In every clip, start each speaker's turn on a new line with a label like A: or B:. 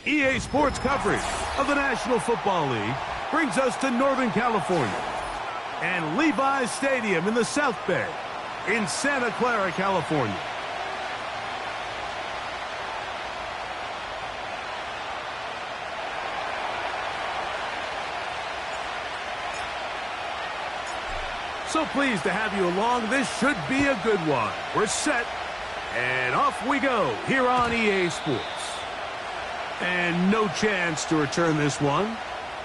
A: EA Sports coverage of the National Football League brings us to Northern California and Levi's Stadium in the South Bay in Santa Clara, California. So pleased to have you along. This should be a good one. We're set, and off we go here on EA Sports. And no chance to return this one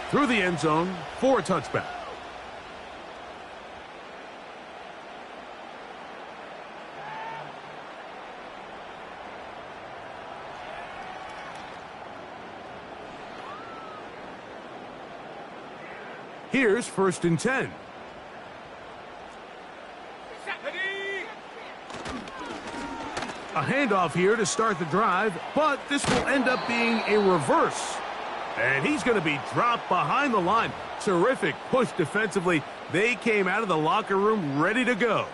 A: through the end zone for a touchback. Here's 1st and 10. A handoff here to start the drive, but this will end up being a reverse. And he's going to be dropped behind the line. Terrific push defensively. They came out of the locker room ready to go.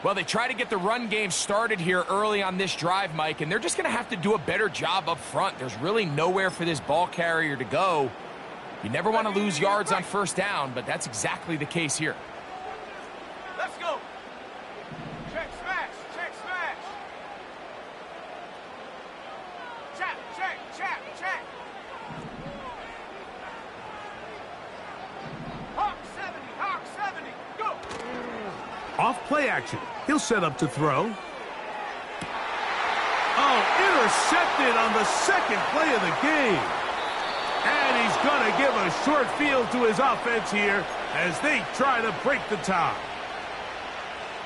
B: Well, they try to get the run game started here early on this drive, Mike, and they're just going to have to do a better job up front. There's really nowhere for this ball carrier to go. You never want to lose yards on 1st down, but that's exactly the case here.
C: Let's go. Check, smash. Check, smash. Check, check, check, check. Hawk 70, go.
A: Off play action. He'll set up to throw. Oh, intercepted on the 2nd play of the game. And he's going to give a short field to his offense here as they try to break the tie.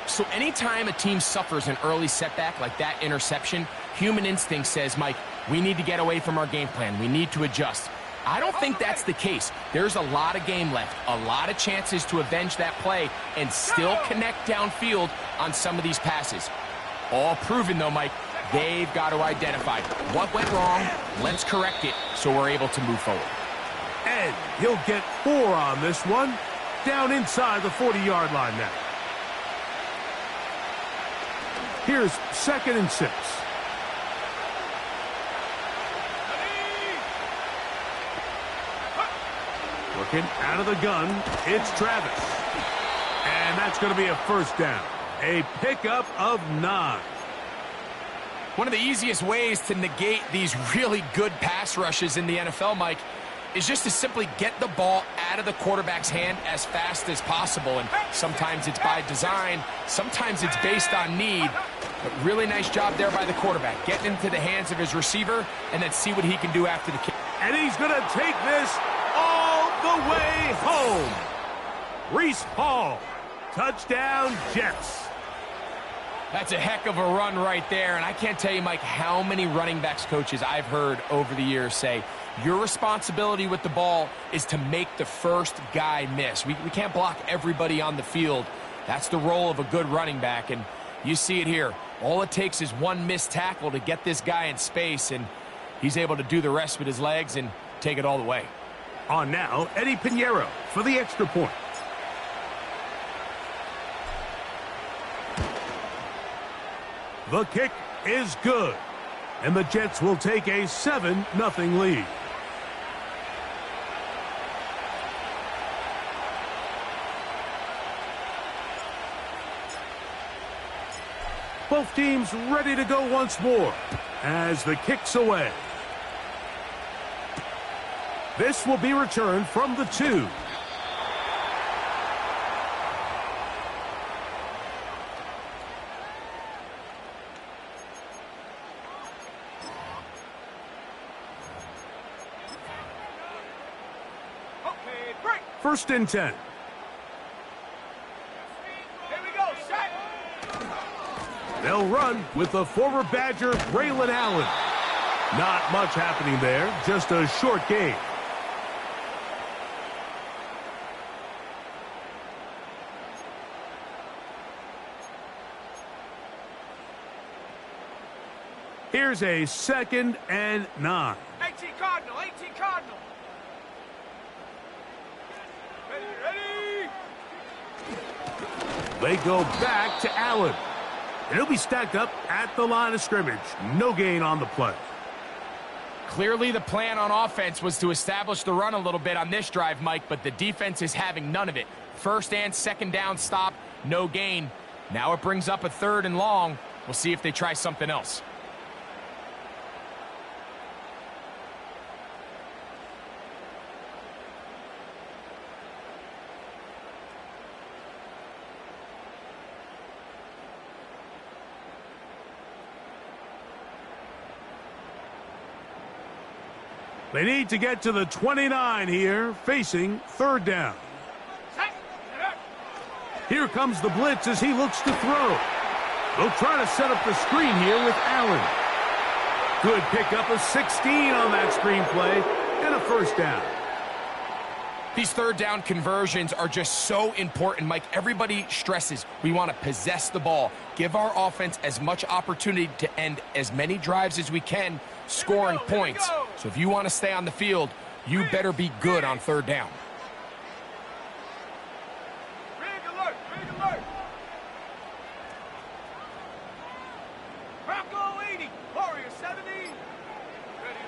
B: So anytime a team suffers an early setback like that interception, human instinct says, Mike, we need to get away from our game plan. We need to adjust. I don't think that's the case. There's a lot of game left, a lot of chances to avenge that play and still connect downfield on some of these passes. All proven, though, Mike. They've got to identify what went wrong. Let's correct it so we're able to move forward.
A: And he'll get 4 on this one. Down inside the 40-yard line now. Here's 2nd and 6. Working out of the gun, it's Travis. And that's going to be a 1st down. A pickup of 9.
B: One of the easiest ways to negate these really good pass rushes in the NFL, Mike, is just to simply get the ball out of the quarterback's hand as fast as possible. And sometimes it's by design, sometimes it's based on need. But really nice job there by the quarterback, getting into the hands of his receiver and then see what he can do after the kick.
A: And he's going to take this all the way home. Reese Hall, touchdown Jets.
B: That's a heck of a run right there, and I can't tell you, Mike, how many running backs coaches I've heard over the years say, your responsibility with the ball is to make the first guy miss. We can't block everybody on the field. That's the role of a good running back, and you see it here. All it takes is one missed tackle to get this guy in space, and he's able to do the rest with his legs and take it all the way.
A: On now, Eddie Pinheiro for the extra point. The kick is good, and the Jets will take a 7-0 lead. Both teams ready to go once more as the kick's away. This will be returned from the 2. First and 10.
C: Here we go, set.
A: They'll run with the former Badger, Braylon Allen. Not much happening there, just a short gain. Here's a 2nd and 9.
C: 18 Cardinal, 18 Cardinal. Ready, ready.
A: They go back to Allen. And he'll be stacked up at the line of scrimmage. No gain on the play.
B: Clearly the plan on offense was to establish the run a little bit on this drive, Mike, but the defense is having none of it. 1st and 2nd down stop, no gain. Now it brings up a 3rd and long. We'll see if they try something else.
A: They need to get to the 29 here, facing 3rd down. Here comes the blitz as he looks to throw. They'll try to set up the screen here with Allen. Good pickup of 16 on that screen play, and a 1st down.
B: These 3rd down conversions are just so important, Mike. Everybody stresses we want to possess the ball, give our offense as much opportunity to end as many drives as we can, scoring points. So if you want to stay on the field, you better be good on 3rd down.
C: Rig alert, rig alert. Bronco 80, Warrior 70. Ready,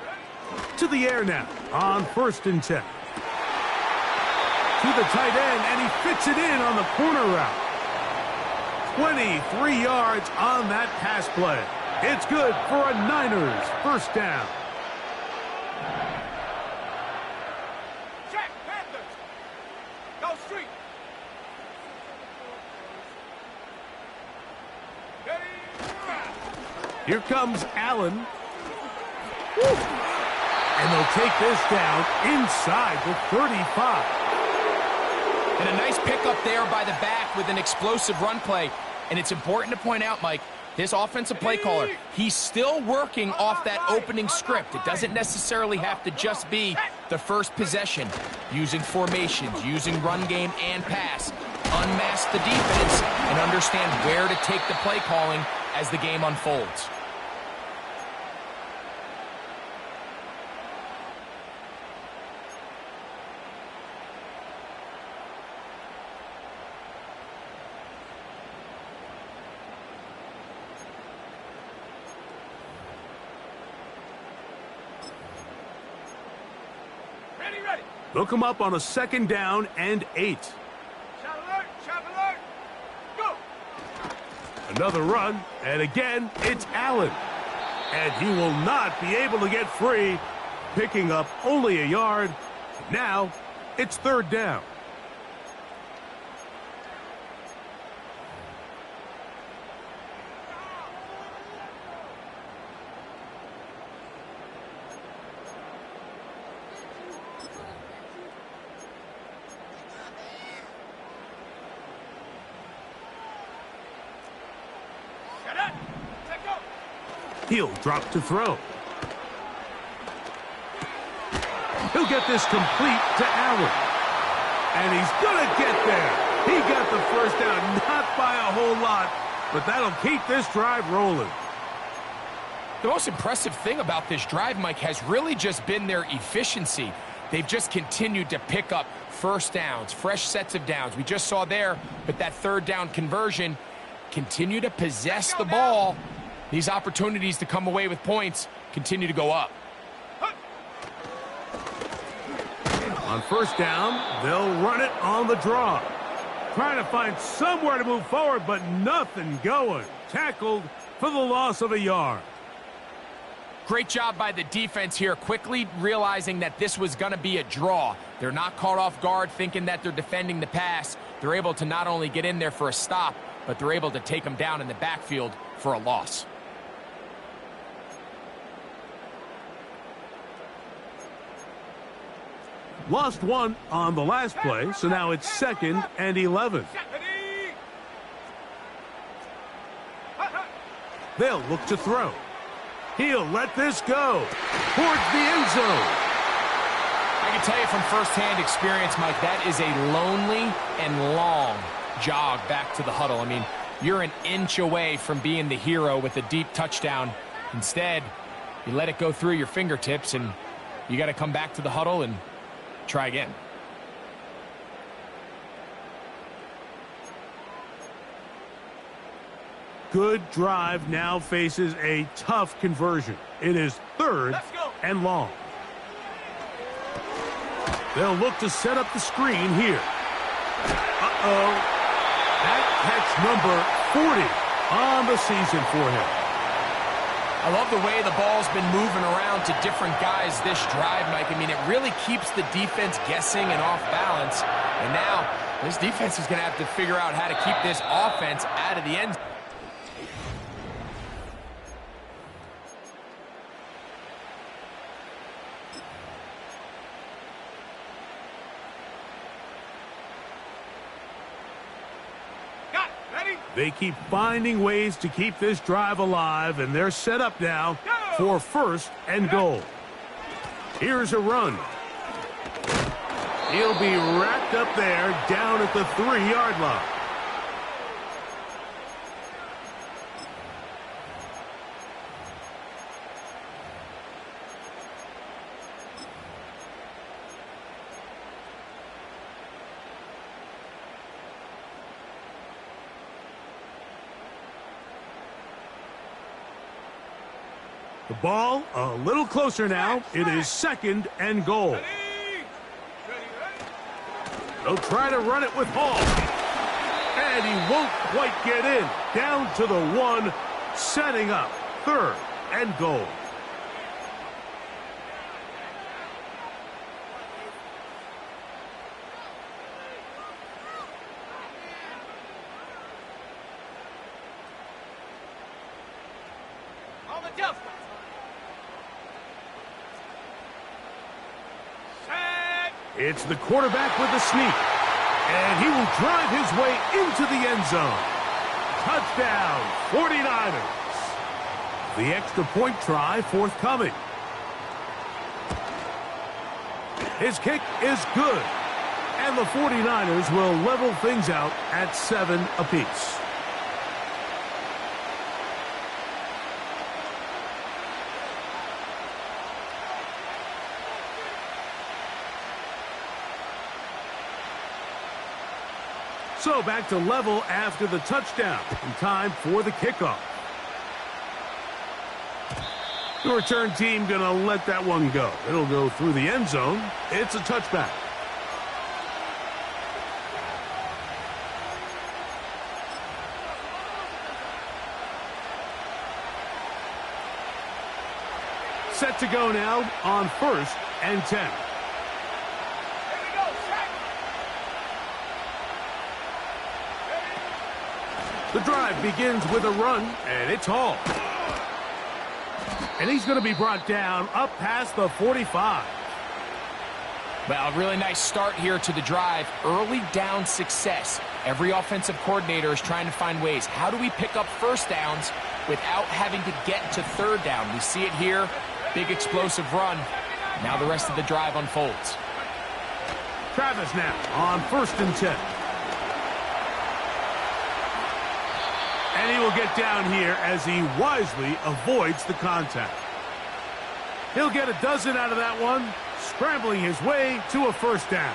C: ready.
A: To the air now on 1st and 10. To the tight end, and he fits it in on the corner route. 23 yards on that pass play. It's good for a Niners 1st down.
C: Check, Panthers. Go street. Ready.
A: Here comes Allen. Woo. And they'll take this down inside the 35.
B: And a nice pickup there by the back with an explosive run play. And it's important to point out, Mike, this offensive play caller, he's still working off that opening script. It doesn't necessarily have to just be the first possession. Using formations, using run game and pass. Unmask the defense and understand where to take the play calling as the game unfolds.
C: Ready, ready.
A: They'll come up on a 2nd down and 8.
C: Shot alert, shot alert. Go.
A: Another run, and again, it's Allen. And he will not be able to get free, picking up only a yard. Now, it's 3rd down. He'll drop to throw. He'll get this complete to Allen. And he's going to get there. He got the 1st down, not by a whole lot, but that'll keep this drive rolling.
B: The most impressive thing about this drive, Mike, has really just been their efficiency. They've just continued to pick up 1st downs, fresh sets of downs. We just saw there, but that 3rd down conversion, continue to possess the ball. These opportunities to come away with points continue to go up.
A: On 1st down, they'll run it on the draw. Trying to find somewhere to move forward, but nothing going. Tackled for the loss of a yard.
B: Great job by the defense here, quickly realizing that this was going to be a draw. They're not caught off guard thinking that they're defending the pass. They're able to not only get in there for a stop, but they're able to take them down in the backfield for a loss.
A: Lost one on the last play, so now it's 2nd and 11. They'll look to throw. He'll let this go towards the end zone.
B: I can tell you from firsthand experience, Mike, that is a lonely and long jog back to the huddle. I mean, you're an inch away from being the hero with a deep touchdown, Instead, you let it go through your fingertips, and you got to come back to the huddle and try again.
A: Good drive now faces a tough conversion. It is 3rd and long. They'll look to set up the screen here. Uh-oh. That catch number 40 on the season for him.
B: I love the way the ball's been moving around to different guys this drive, Mike. I mean, it really keeps the defense guessing and off balance. And now, this defense is going to have to figure out how to keep this offense out of the end zone.
A: They keep finding ways to keep this drive alive, and they're set up now for 1st and goal. Here's a run. He'll be wrapped up there down at the 3-yard line. The ball a little closer now. It is 2nd and goal. They'll try to run it with Hall. And he won't quite get in. Down to the 1, setting up 3rd and goal.
C: On the jump.
A: It's the quarterback with the sneak. And he will drive his way into the end zone. Touchdown, 49ers. The extra point try forthcoming. His kick is good. And the 49ers will level things out at 7 apiece. So back to level after the touchdown. And time for the kickoff. The return team going to let that one go. It'll go through the end zone. It's a touchback. Set to go now on 1st and 10. The drive begins with a run, and it's Hall. And he's going to be brought down up past the 45.
B: Well, a really nice start here to the drive. Early down success. Every offensive coordinator is trying to find ways. How do we pick up 1st downs without having to get to 3rd down? We see it here. Big explosive run. Now the rest of the drive unfolds.
A: Travis now on 1st and 10. And he will get down here as he wisely avoids the contact. He'll get a dozen out of that one, scrambling his way to a 1st down.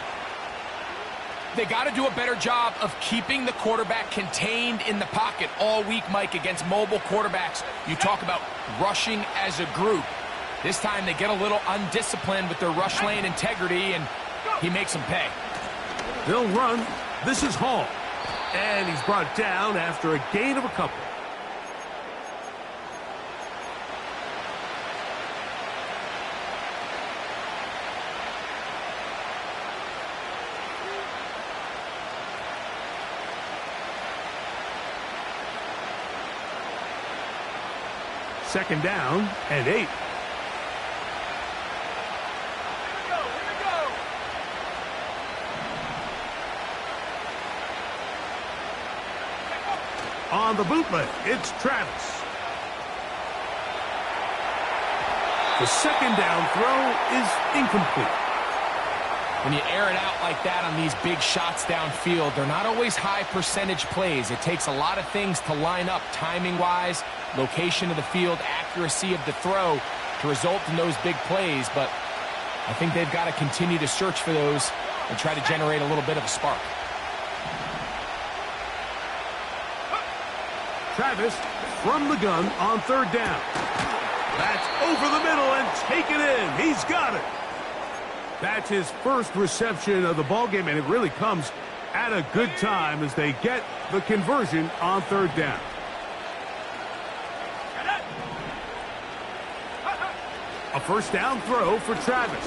B: They got to do a better job of keeping the quarterback contained in the pocket all week, Mike, against mobile quarterbacks. You talk about rushing as a group. This time they get a little undisciplined with their rush lane integrity, and he makes them pay.
A: They'll run. This is Hall. And he's brought down after a gain of a couple. Second down and 8. On the bootleg, it's Travis. The second down throw is incomplete.
B: When you air it out like that on these big shots downfield, they're not always high percentage plays. It takes a lot of things to line up timing-wise, location of the field, accuracy of the throw to result in those big plays, but I think they've got to continue to search for those and try to generate a little bit of a spark.
A: Travis from the gun on third down. That's over the middle and taken in. He's got it. That's his first reception of the ballgame, and it really comes at a good time as they get the conversion on third down. A first down throw for Travis.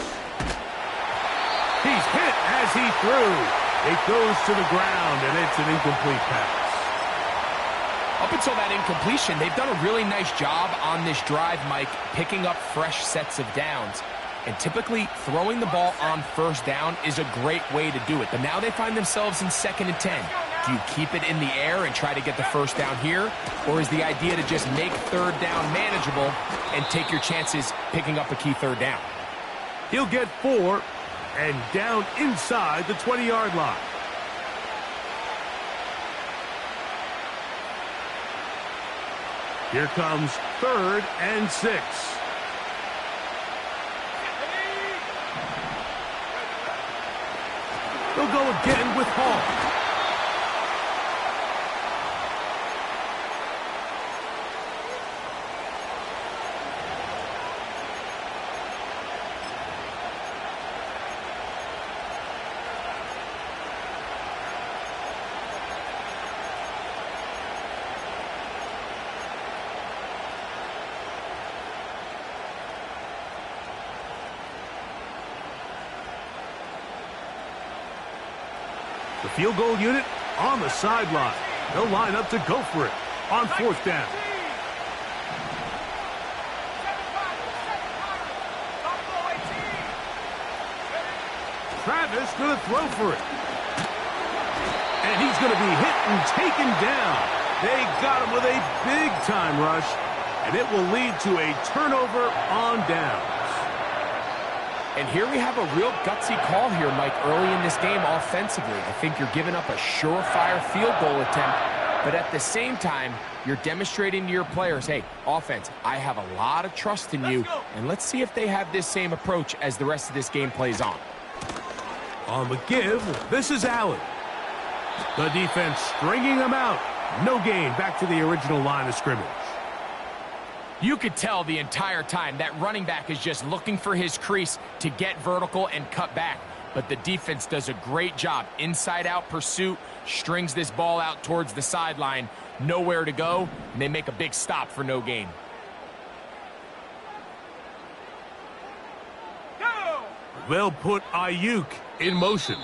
A: He's hit as he threw. It goes to the ground, and it's an incomplete pass.
B: Up until that incompletion, they've done a really nice job on this drive, Mike, picking up fresh sets of downs. And typically, throwing the ball on first down is a great way to do it. But now they find themselves in 2nd and 10. Do you keep it in the air and try to get the first down here? Or is the idea to just make third down manageable and take your chances picking up a key third down?
A: He'll get 4 and down inside the 20-yard line. Here comes 3rd and 6. They'll go again with Hall. The field goal unit on the sideline. They'll line up to go for it on 4th down. Travis going to throw for it. And he's going to be hit and taken down. They got him with a big-time rush, and it will lead to a turnover on downs.
B: And here we have a real gutsy call here, Mike, early in this game offensively. I think you're giving up a surefire field goal attempt, but at the same time, you're demonstrating to your players, hey, offense, I have a lot of trust in you, and let's see if they have this same approach as the rest of this game plays on.
A: On the give, this is Allen. The defense stringing them out. No gain back to the original line of scrimmage.
B: You could tell the entire time that running back is just looking for his crease to get vertical and cut back. But the defense does a great job. Inside-out pursuit, strings this ball out towards the sideline. Nowhere to go, and they make a big stop for no gain.
A: They'll put Ayuk in motion.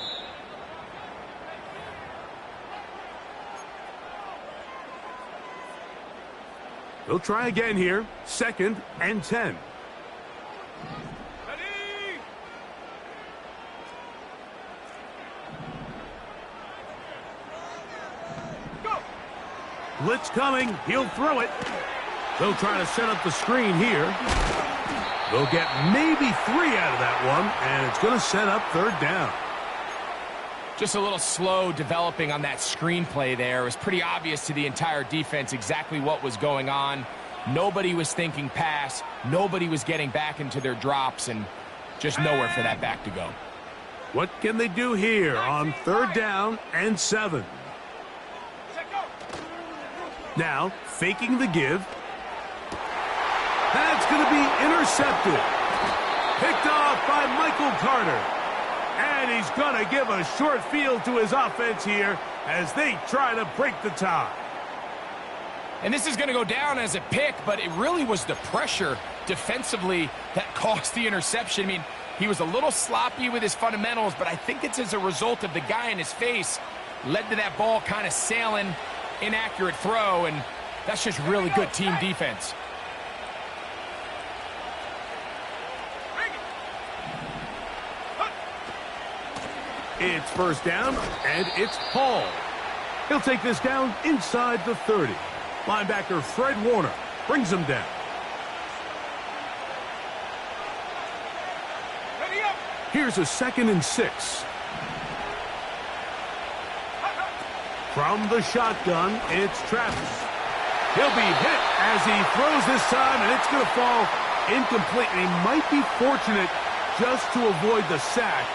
A: They'll try again here. 2nd and 10.
C: Ready? Go.
A: Blitz coming. He'll throw it. They'll try to set up the screen here. They'll get maybe 3 out of that one, and it's going to set up 3rd down.
B: Just a little slow developing on that screenplay there. It was pretty obvious to the entire defense exactly what was going on. Nobody was thinking pass. Nobody was getting back into their drops, and just nowhere for that back to go.
A: What can they do here on 3rd down and 7? Now, faking the give. That's going to be intercepted. Picked off by Michael Carter. And he's going to give a short field to his offense here as they try to break the tie.
B: And this is going to go down as a pick, but it really was the pressure defensively that caused the interception. I mean, he was a little sloppy with his fundamentals, but I think it's as a result of the guy in his face led to that ball kind of sailing, inaccurate throw, and that's just really good team defense.
A: It's 1st down, and it's Paul. He'll take this down inside the 30. Linebacker Fred Warner brings him down.
C: Ready up.
A: Here's a 2nd and 6. From the shotgun, it's Travis. He'll be hit as he throws this time, and it's going to fall incomplete. And he might be fortunate just to avoid the sack,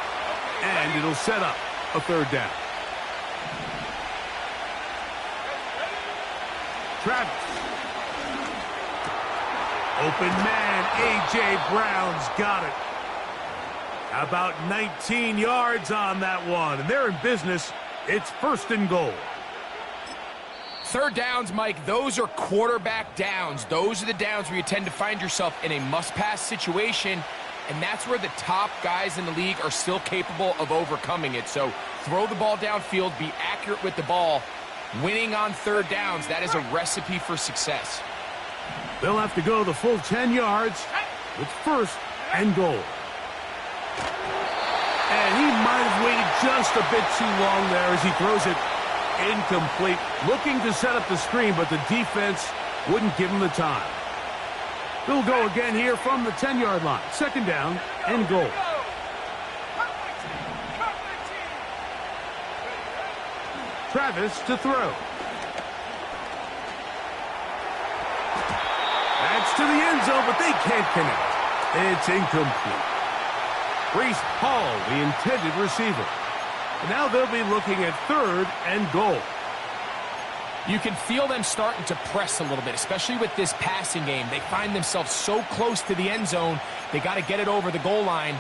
A: and it'll set up a third down. Travis. Open man, A.J. Brown's got it. About 19 yards on that one, and they're in business. It's 1st and goal.
B: Third downs, Mike, those are quarterback downs. Those are the downs where you tend to find yourself in a must-pass situation, and that's where the top guys in the league are still capable of overcoming it. So throw the ball downfield, be accurate with the ball. Winning on third downs, that is a recipe for success.
A: They'll have to go the full 10 yards with 1st and goal. And he might have waited just a bit too long there as he throws it incomplete. Looking to set up the screen, but the defense wouldn't give him the time. They'll go again here from the 10-yard line. 2nd down and goal. Travis to throw. That's to the end zone, but they can't connect. It's incomplete. Breece Hall, the intended receiver. And now they'll be looking at 3rd and goal.
B: You can feel them starting to press a little bit, especially with this passing game. They find themselves so close to the end zone, they got to get it over the goal line.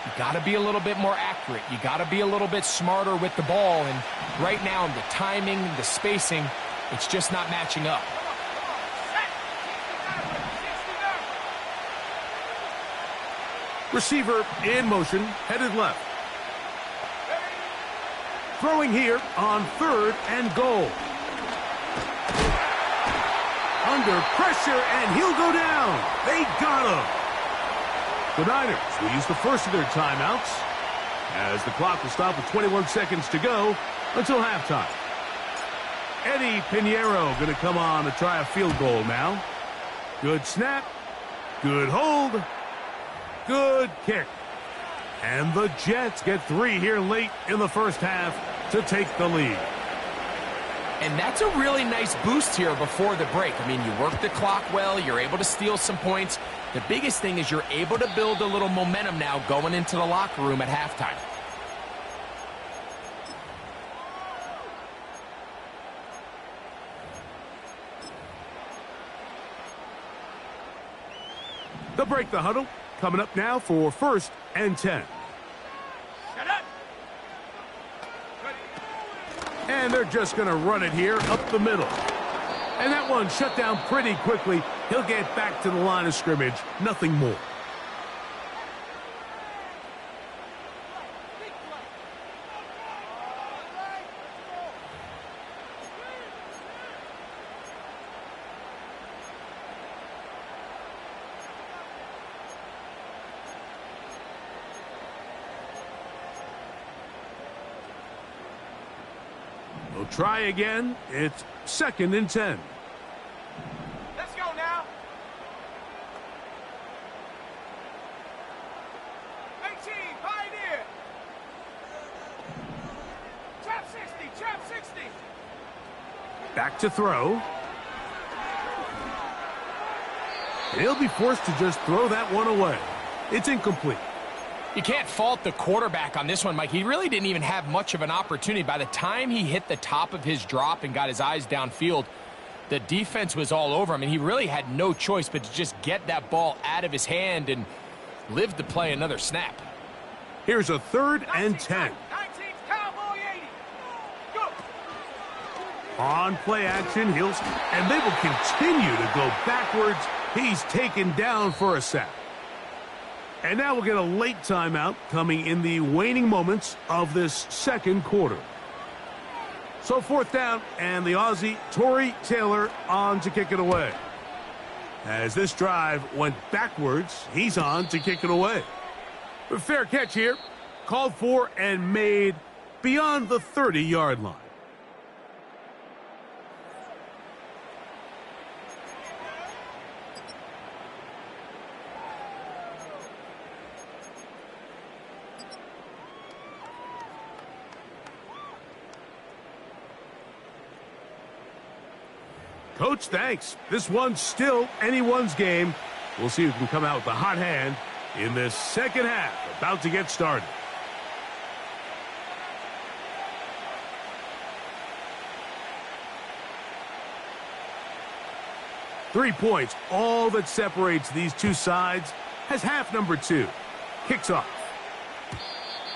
B: You got to be a little bit more accurate. You got to be a little bit smarter with the ball. And right now, the timing, the spacing, it's just not matching up.
A: Receiver in motion, headed left. Throwing here on 3rd and goal. Under pressure, and he'll go down. They got him. The Niners will use the first of their timeouts as the clock will stop with 21 seconds to go until halftime. Eddie Pinheiro going to come on to try a field goal now. Good snap. Good hold. Good kick. And the Jets get 3 here late in the first half to take the lead.
B: And that's a really nice boost here before the break. I mean, you work the clock well. You're able to steal some points. The biggest thing is you're able to build a little momentum now going into the locker room at halftime.
A: They'll break the huddle. Coming up now for 1st and 10. And they're just going to run it here up the middle. And that one shut down pretty quickly. He'll get back to the line of scrimmage. Nothing more. They'll try again. It's 2nd and 10.
C: Let's go now. 18, Pioneer. Trap 60, trap 60.
A: Back to throw. And he'll be forced to just throw that one away. It's incomplete.
B: You can't fault the quarterback on this one, Mike. He really didn't even have much of an opportunity. By the time he hit the top of his drop and got his eyes downfield, the defense was all over him, and he really had no choice but to just get that ball out of his hand and live to play another snap.
A: Here's a 3rd and 10.
C: 19, Cowboy 80. Go.
A: On play action, and they will continue to go backwards. He's taken down for a sack. And now we'll get a late timeout coming in the waning moments of this 2nd quarter. So 4th down, and the Aussie, Torrey Taylor, on to kick it away. As this drive went backwards, he's on to kick it away. A fair catch here, called for and made beyond the 30-yard line. Coach, thanks. This one's still anyone's game. We'll see who can come out with the hot hand in this second half. About to get started. Three points, all that separates these two sides, as half number 2 kicks off.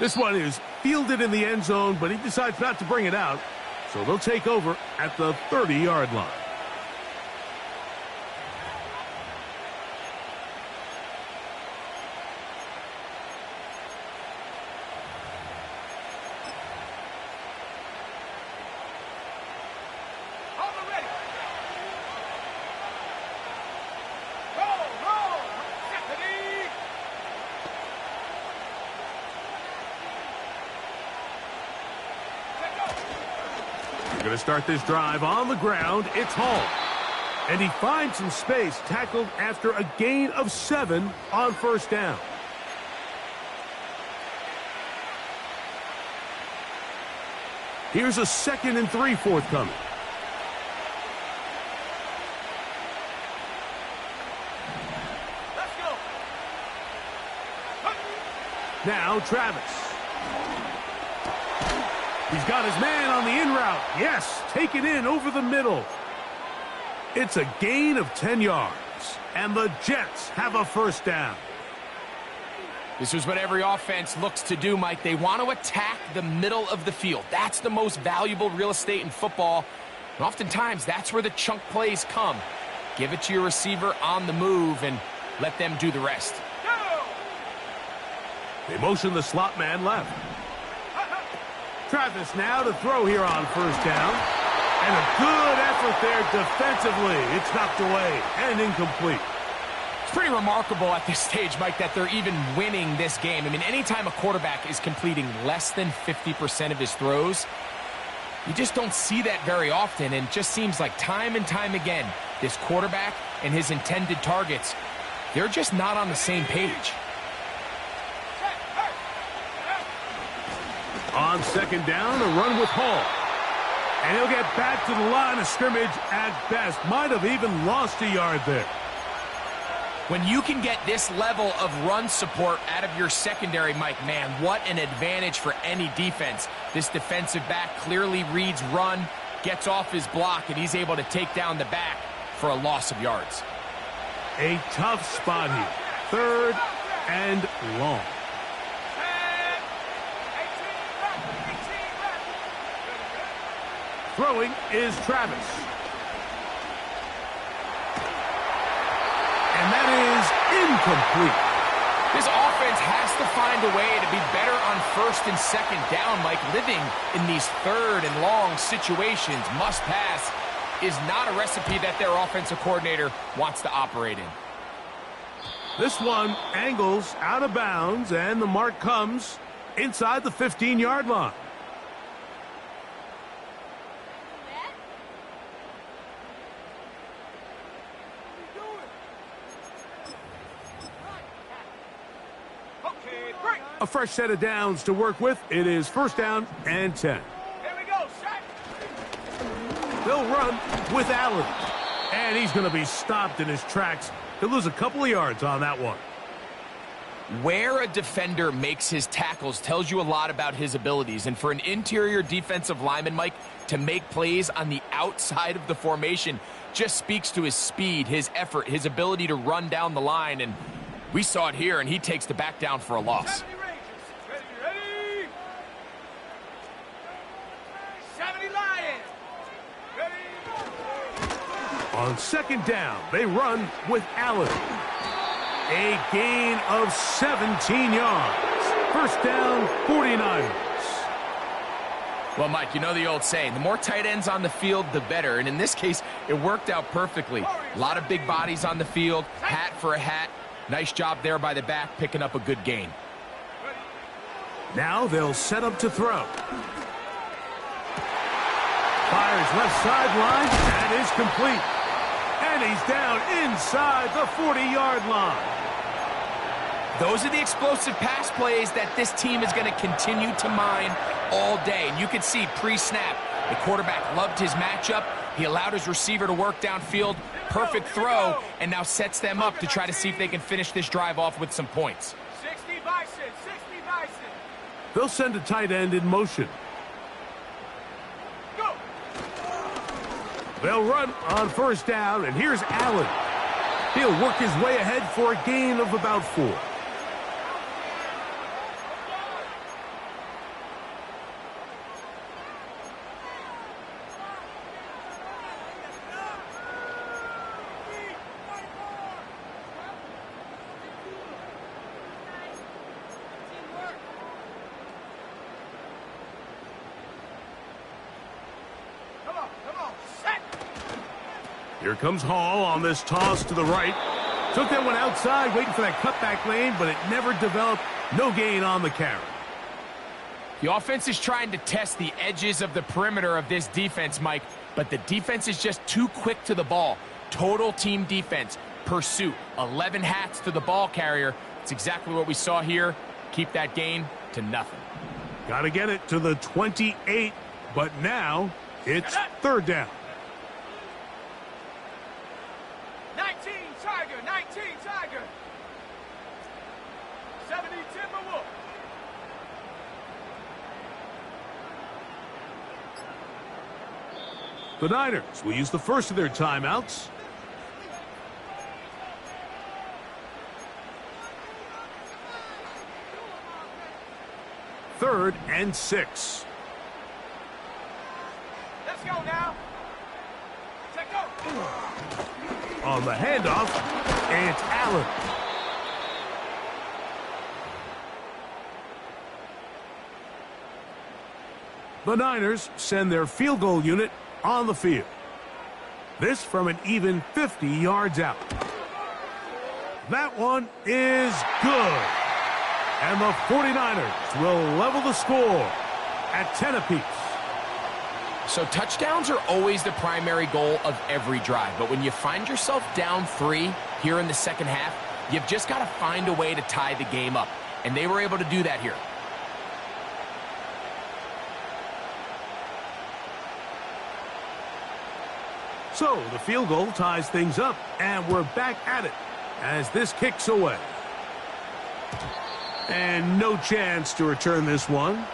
A: This one is fielded in the end zone, but he decides not to bring it out, so they'll take over at the 30-yard line. Going to start this drive on the ground. It's Hall. And he finds some space, tackled after a gain of 7 on first down. Here's a 2nd and 3 forthcoming.
C: Let's go.
A: Now Travis. He's got his man on the in route. Yes, take it in over the middle. It's a gain of 10 yards, and the Jets have a first down.
B: This is what every offense looks to do, Mike. They want to attack the middle of the field. That's the most valuable real estate in football. And oftentimes, that's where the chunk plays come. Give it to your receiver on the move and let them do the rest.
A: They motion the slot man left. Travis now to throw here on first down. And a good effort there defensively. It's knocked away and incomplete.
B: It's pretty remarkable at this stage, Mike, that they're even winning this game. I mean, anytime a quarterback is completing less than 50% of his throws, you just don't see that very often. And it just seems like time and time again, this quarterback and his intended targets, they're just not on the same page.
A: On second down, a run with Hall. And he'll get back to the line of scrimmage at best. Might have even lost a yard there.
B: When you can get this level of run support out of your secondary, Mike, man, what an advantage for any defense. This defensive back clearly reads run, gets off his block, and he's able to take down the back for a loss of yards.
A: A tough spot here. 3rd and long. Throwing is Travis. And that is incomplete.
B: This offense has to find a way to be better on 1st and 2nd down, Mike. Living in these 3rd and long situations, must pass, is not a recipe that their offensive coordinator wants to operate in.
A: This one angles out of bounds, and the mark comes inside the 15-yard line. A fresh set of downs to work with. It is 1st down and 10.
C: Here we go, set.
A: They'll run with Allen. And he's going to be stopped in his tracks. He'll lose a couple of yards on that one.
B: Where a defender makes his tackles tells you a lot about his abilities. And for an interior defensive lineman, Mike, to make plays on the outside of the formation just speaks to his speed, his effort, his ability to run down the line. And we saw it here, and he takes the back down for a loss.
C: 70 Lions. Ready.
A: On second down, they run with Allen. A gain of 17 yards. 1st down, 49ers.
B: Well, Mike, you know the old saying, the more tight ends on the field, the better. And in this case, it worked out perfectly. A lot of big bodies on the field, hat for a hat. Nice job there by the back, picking up a good gain.
A: Now they'll set up to throw. Fires left sideline. That is complete. And he's down inside the 40-yard line.
B: Those are the explosive pass plays that this team is going to continue to mine all day. And you can see pre-snap, the quarterback loved his matchup, He allowed his receiver to work downfield, perfect throw, and now sets them up to try to see if they can finish this drive off with some points.
C: 60 Bison, 60 Bison.
A: They'll send a tight end in motion.
C: Go.
A: They'll run on first down, and here's Allen. He'll work his way ahead for a gain of about 4. Here comes Hall on this toss to the right. Took that one outside, waiting for that cutback lane, but it never developed. No gain on the carry.
B: The offense is trying to test the edges of the perimeter of this defense, Mike, but the defense is just too quick to the ball. Total team defense, pursuit, 11 hats to the ball carrier. It's exactly what we saw here. Keep that gain to nothing.
A: Got to get it to the 28, but now it's third down.
C: 19 Tiger, 19 Tiger. 70 Timberwolf.
A: The Niners will use the first of their timeouts. Third and 6.
C: Let's go now. Take go.
A: On the handoff, it's Allen. The Niners send their field goal unit on the field. This from an even 50 yards out. That one is good. And the 49ers will level the score at 10 apiece.
B: So touchdowns are always the primary goal of every drive. But when you find yourself down 3 here in the second half, you've just got to find a way to tie the game up. And they were able to do that here.
A: So the field goal ties things up, and we're back at it as this kicks away. And no chance to return this one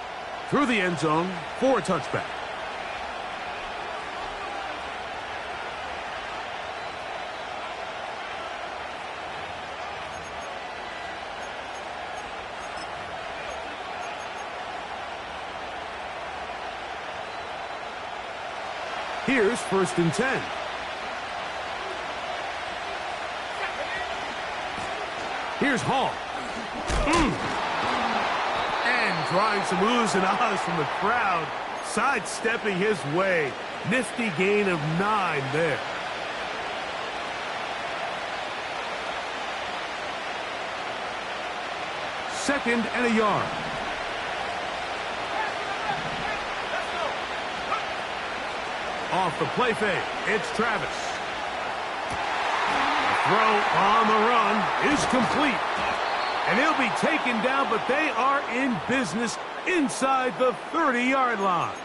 A: through the end zone for a touchback. Here's first and 10. Here's Hall. And drawing some oohs and ahs from the crowd, sidestepping his way. Nifty gain of 9 there. Second and a yard. Off the play fake, it's Travis. The throw on the run is complete. And he'll be taken down, but they are in business inside the 30-yard line.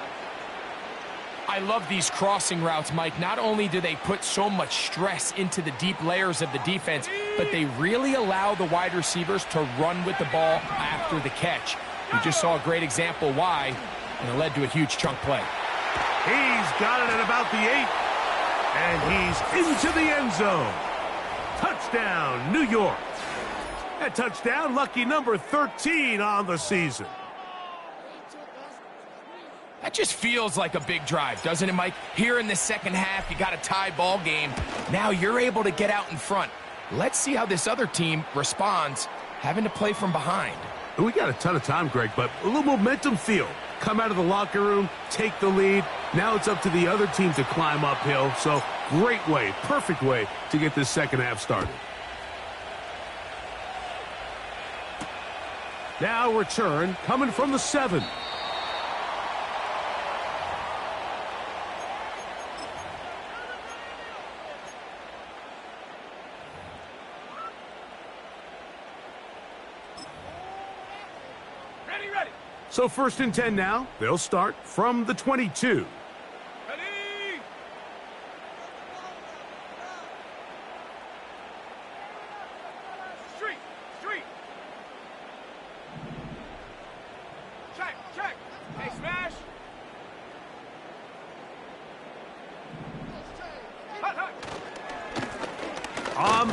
B: I love these crossing routes, Mike. Not only do they put so much stress into the deep layers of the defense, but they really allow the wide receivers to run with the ball after the catch. We just saw a great example why, and it led to a huge chunk play.
A: He's got it at about the 8. And he's into the end zone. Touchdown, New York. That touchdown, lucky number 13 on the season.
B: That just feels like a big drive, doesn't it, Mike? Here in the second half, you got a tie ball game. Now you're able to get out in front. Let's see how this other team responds, having to play from behind.
A: We got a ton of time, Greg, but a little momentum feel. Come out of the locker room, take the lead. Now it's up to the other team to climb uphill. So great way, perfect way to get this second half started. Now return coming from the 7.
C: Ready.
A: So first and 10 now. They'll start from the 22.
C: Ready.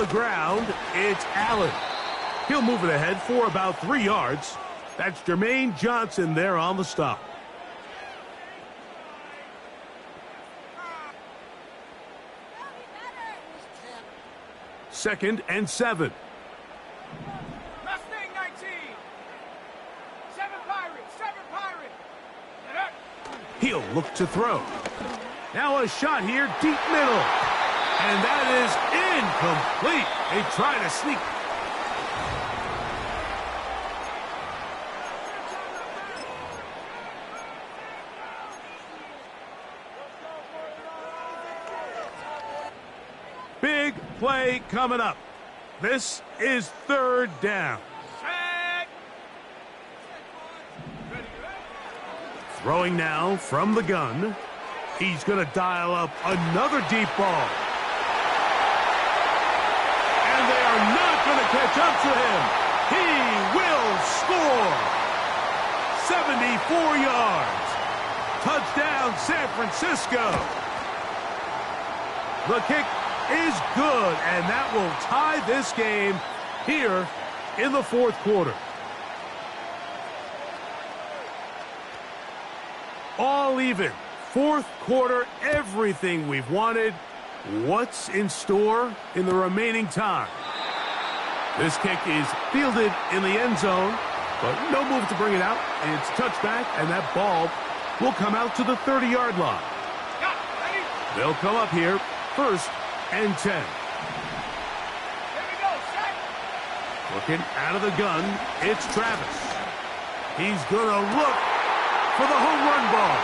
A: the ground, it's Allen. He'll move it ahead for about 3 yards. That's Jermaine Johnson there on the stop. Second and 7.
C: Mustang 19. 7 Pirates. 7 Pirates. Get up.
A: He'll look to throw. Now a shot here, deep middle. And that is incomplete. They try to sneak. Big play coming up. This is 3rd down.
C: Set.
A: Throwing now from the gun. He's going to dial up another deep ball. And they are not going to catch up to him. He will score. 74 yards. Touchdown, San Francisco. The kick is good, and that will tie this game here in the 4th quarter. All even. 4th quarter, everything we've wanted. What's in store in the remaining time? This kick is fielded in the end zone, but no move to bring it out. It's touchback, and that ball will come out to the 30-yard line. They'll come up here, 1st and 10.
C: Here we go. Set.
A: Looking out of the gun, it's Travis. He's going to look for the home run ball.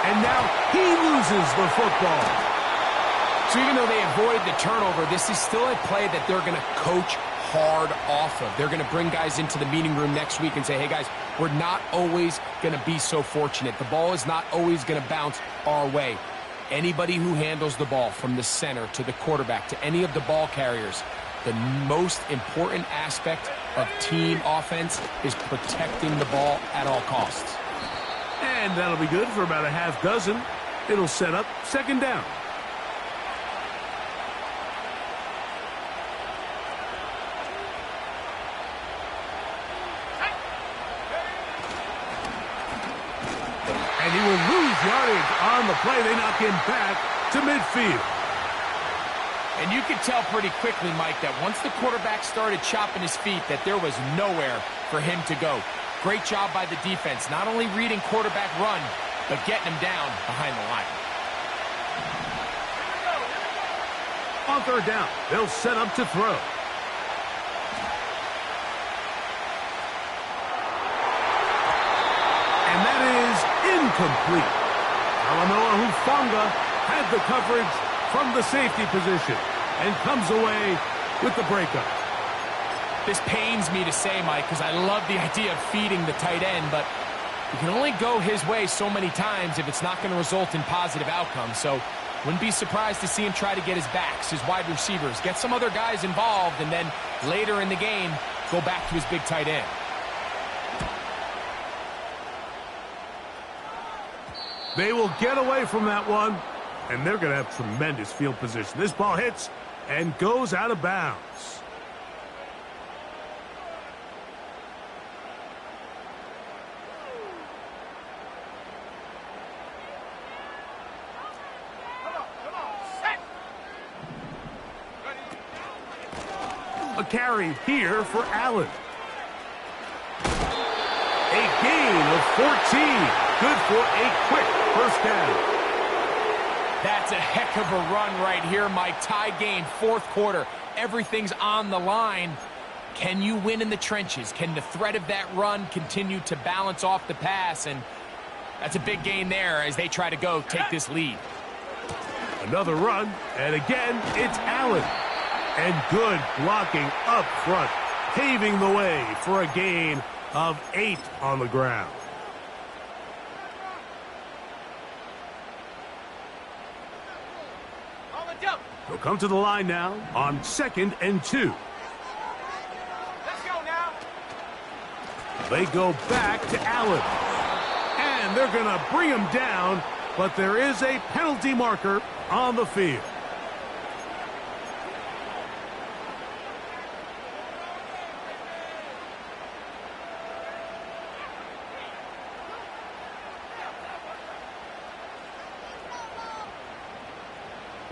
A: And now he loses the football.
B: So even though they avoid the turnover, this is still a play that they're going to coach hard off of. They're going to bring guys into the meeting room next week and say, hey, guys, we're not always going to be so fortunate. The ball is not always going to bounce our way. Anybody who handles the ball from the center to the quarterback to any of the ball carriers, the most important aspect of team offense is protecting the ball at all costs.
A: And that'll be good for about a half dozen. It'll set up 2nd down. And he will lose yardage on the play. They knock him back to midfield.
B: And you could tell pretty quickly, Mike, that once the quarterback started chopping his feet, that there was nowhere for him to go. Great job by the defense, not only reading quarterback run, but getting him down behind the line.
A: On 3rd down, they'll set up to throw. And that is incomplete. Talanoa Hufanga had the coverage from the safety position and comes away with the breakup.
B: This pains me to say, Mike, because I love the idea of feeding the tight end, but you can only go his way so many times if it's not going to result in positive outcomes. So wouldn't be surprised to see him try to get his backs, his wide receivers, get some other guys involved, and then later in the game, go back to his big tight end.
A: They will get away from that one, and they're going to have tremendous field position. This ball hits and goes out of bounds.
C: Come on. Set.
A: A carry here for Allen. A gain of 14. Good for a quick 1st down.
B: That's a heck of a run right here, Mike. Tie game, 4th quarter. Everything's on the line. Can you win in the trenches? Can the threat of that run continue to balance off the pass? And that's a big gain there as they try to take this lead.
A: Another run, and again, it's Allen. And good blocking up front, paving the way for a gain of 8 on the ground. They'll come to the line now on 2nd and 2.
C: Let's go now.
A: They go back to Allen. And they're going to bring him down, but there is a penalty marker on the field.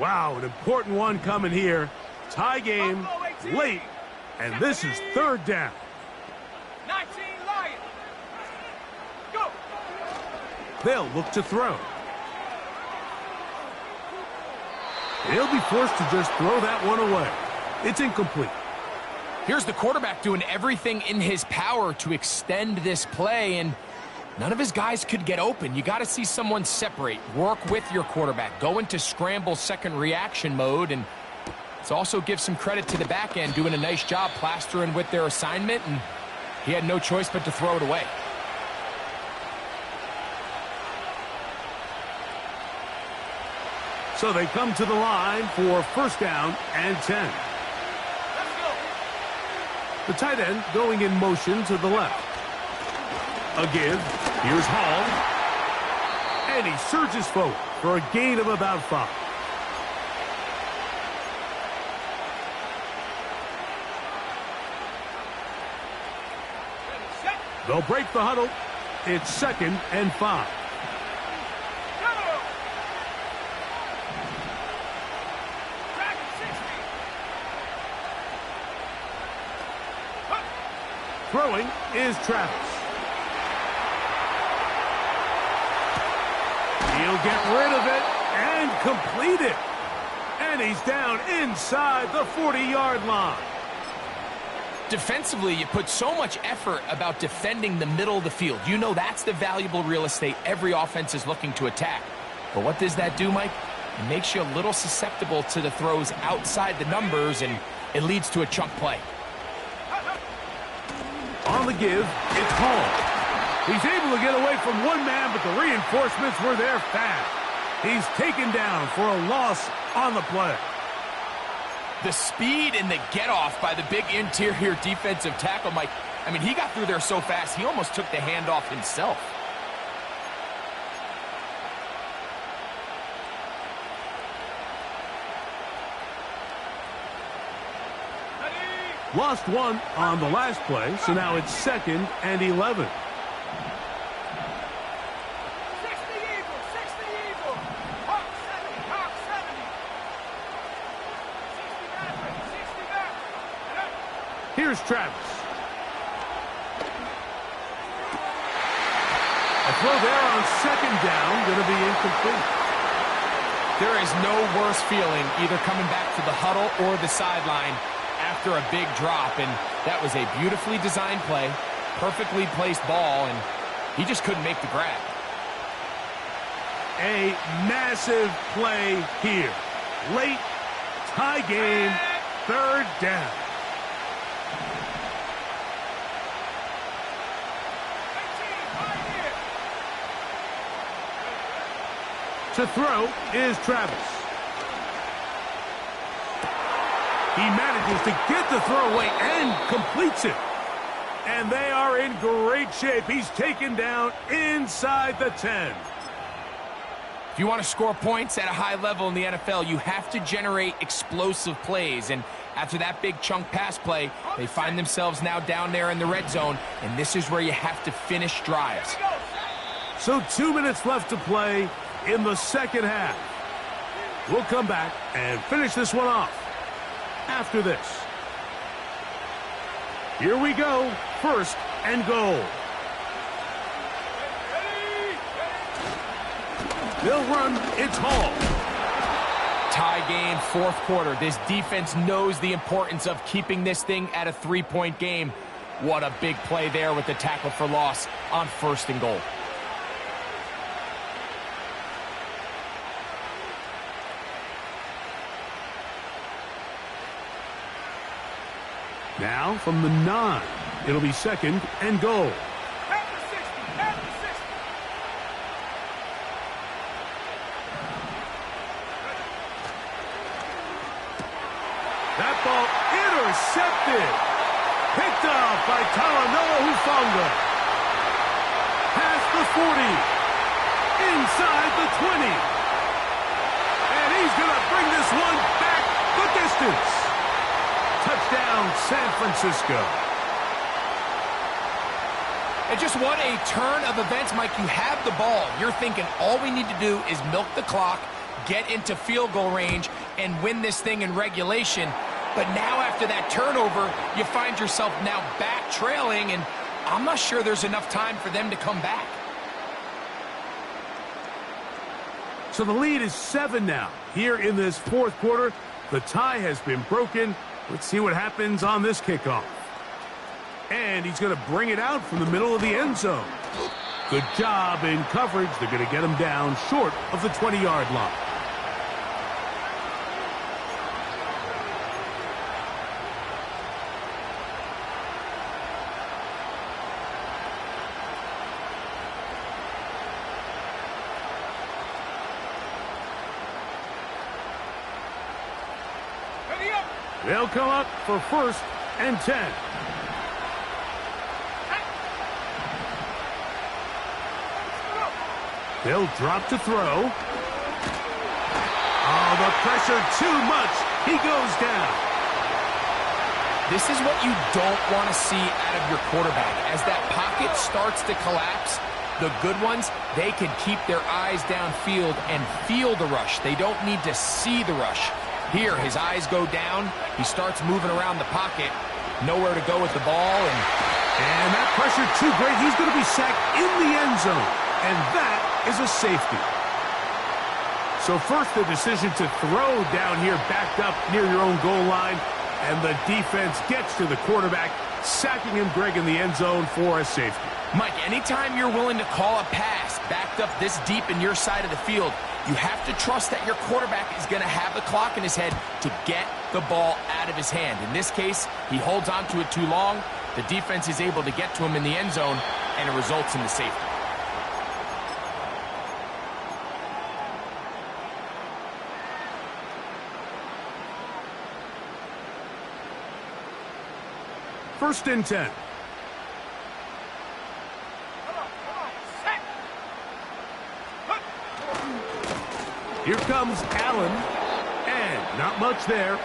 A: Wow, an important one coming here. Tie game, late, and this is third down.
C: 19 Lions. Go.
A: They'll look to throw. He'll be forced to just throw that one away. It's incomplete.
B: Here's the quarterback doing everything in his power to extend this play, and none of his guys could get open. You got to see someone separate, work with your quarterback, go into scramble second reaction mode, and let's also give some credit to the back end doing a nice job plastering with their assignment, and he had no choice but to throw it away.
A: So they come to the line for first down and 10.
C: Let's go.
A: The tight end going in motion to the left. A give. Here's Hall. And he surges forward for a gain of about 5.
C: Set.
A: They'll break the huddle. It's second and 5.
C: Go. Dragon 60. Huh.
A: Throwing is Travis. He'll get rid of it and complete it. And he's down inside the 40-yard line.
B: Defensively, you put so much effort about defending the middle of the field. You know that's the valuable real estate every offense is looking to attack. But what does that do, Mike? It makes you a little susceptible to the throws outside the numbers, and it leads to a chunk play.
A: On the give, it's Hall. He's able to get away from one man, but the reinforcements were there fast. He's taken down for a loss on the play.
B: The speed and the get-off by the big interior defensive tackle, Mike. I mean, he got through there so fast, he almost took the handoff himself.
A: Lost one on the last play, so now it's second and 11.
C: 60 Eagle, 60 Eagle. Hawk 70, Hawk 70. 60 Maverick, 60 Maverick.
A: Here's Travis. A throw there on second down, going to be incomplete.
B: There is no worse feeling either coming back to the huddle or the sideline after a big drop, and that was a beautifully designed play, perfectly placed ball, and he just couldn't make the grab.
A: A massive play here. Late, tie game, third down.
C: 18, right here.
A: To throw is Travis. He manages to get the throw away and completes it. And they are in great shape. He's taken down inside the 10.
B: If you want to score points at a high level in the NFL, you have to generate explosive plays. And after that big chunk pass play, they find themselves now down there in the red zone. And this is where you have to finish drives.
A: So 2 minutes left to play in the second half. We'll come back and finish this one off after this. Here we go. First and goal. They'll run. It's Hall.
B: Tie game, fourth quarter. This defense knows the importance of keeping this thing at a 3-point game. What a big play there with the tackle for loss on first and goal.
A: Now from the 9, it'll be second and goal.
C: At the 60, at the 60.
A: That ball intercepted. Picked up by Talanoa Hufanga. Past the 40. Inside the 20. And he's going to bring this one back the distance. Touchdown, San Francisco.
B: And just what a turn of events, Mike. You have the ball. You're thinking all we need to do is milk the clock, get into field goal range and win this thing in regulation. But now after that turnover, you find yourself now back trailing, and I'm not sure there's enough time for them to come back.
A: So the lead is 7 now. Here in this fourth quarter, the tie has been broken. Let's see what happens on this kickoff. And he's going to bring it out from the middle of the end zone. Good job in coverage. They're going to get him down short of the 20-yard line. They'll come up for 1st and 10. They'll drop to throw. Oh, the pressure too much. He goes down.
B: This is what you don't want to see out of your quarterback. As that pocket starts to collapse, the good ones, they can keep their eyes downfield and feel the rush. They don't need to see the rush. Here, his eyes go down. He starts moving around the pocket. Nowhere to go with the ball.
A: And that pressure too great. He's going to be sacked in the end zone. And that is a safety. So first, the decision to throw down here, backed up near your own goal line. And the defense gets to the quarterback, sacking him, Greg, in the end zone for a safety.
B: Mike, anytime you're willing to call a pass backed up this deep in your side of the field, you have to trust that your quarterback is going to have the clock in his head to get the ball out of his hand. In this case, he holds on to it too long. The defense is able to get to him in the end zone, and it results in the safety.
A: First and 10. Here comes Allen, and not much there.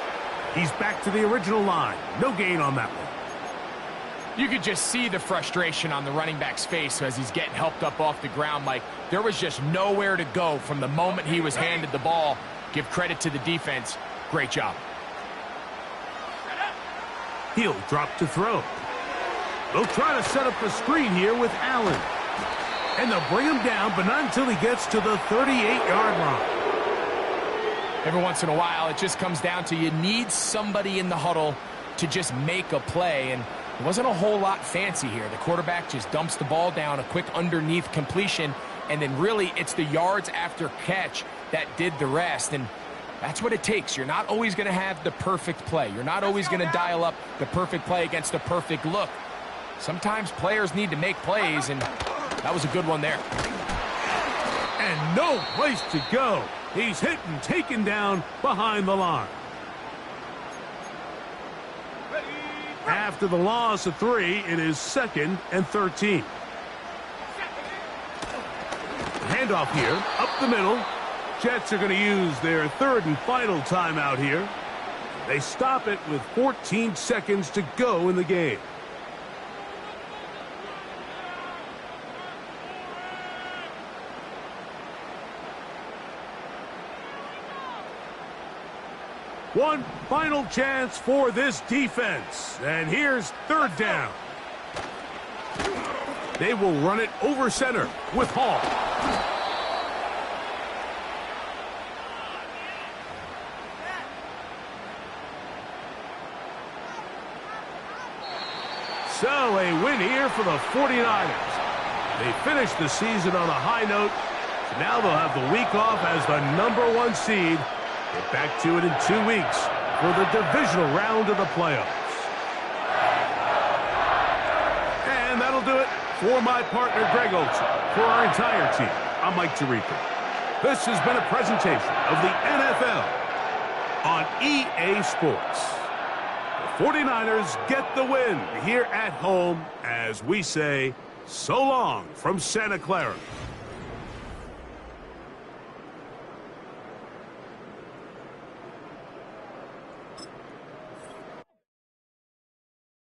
A: He's back to the original line. No gain on that one.
B: You could just see the frustration on the running back's face as he's getting helped up off the ground, Mike. There was just nowhere to go from the moment he was handed the ball. Give credit to the defense. Great job.
A: He'll drop to throw. They'll try to set up the screen here with Allen. And they'll bring him down, but not until he gets to the 38-yard line.
B: Every once in a while, it just comes down to you need somebody in the huddle to just make a play, and it wasn't a whole lot fancy here. The quarterback just dumps the ball down, a quick underneath completion, and then really it's the yards after catch that did the rest, and that's what it takes. You're not always going to have the perfect play. You're not always going to dial up the perfect play against the perfect look. Sometimes players need to make plays, and that was a good one there.
A: And no place to go. He's hit and taken down behind the line. After the loss of 3, it is 2nd and 13. Handoff here, up the middle. Jets are going to use their 3rd and final timeout here. They stop it with 14 seconds to go in the game. One final chance for this defense. And here's 3rd down. They will run it over center with Hall. So a win here for the 49ers. They finished the season on a high note. So now they'll have the week off as the #1 seed. Get back to it in 2 weeks for the divisional round of the playoffs. And that'll do it for my partner, Greg Olson. For our entire team, I'm Mike Tirico. This has been a presentation of the NFL on EA Sports. The 49ers get the win here at home as we say so long from Santa Clara.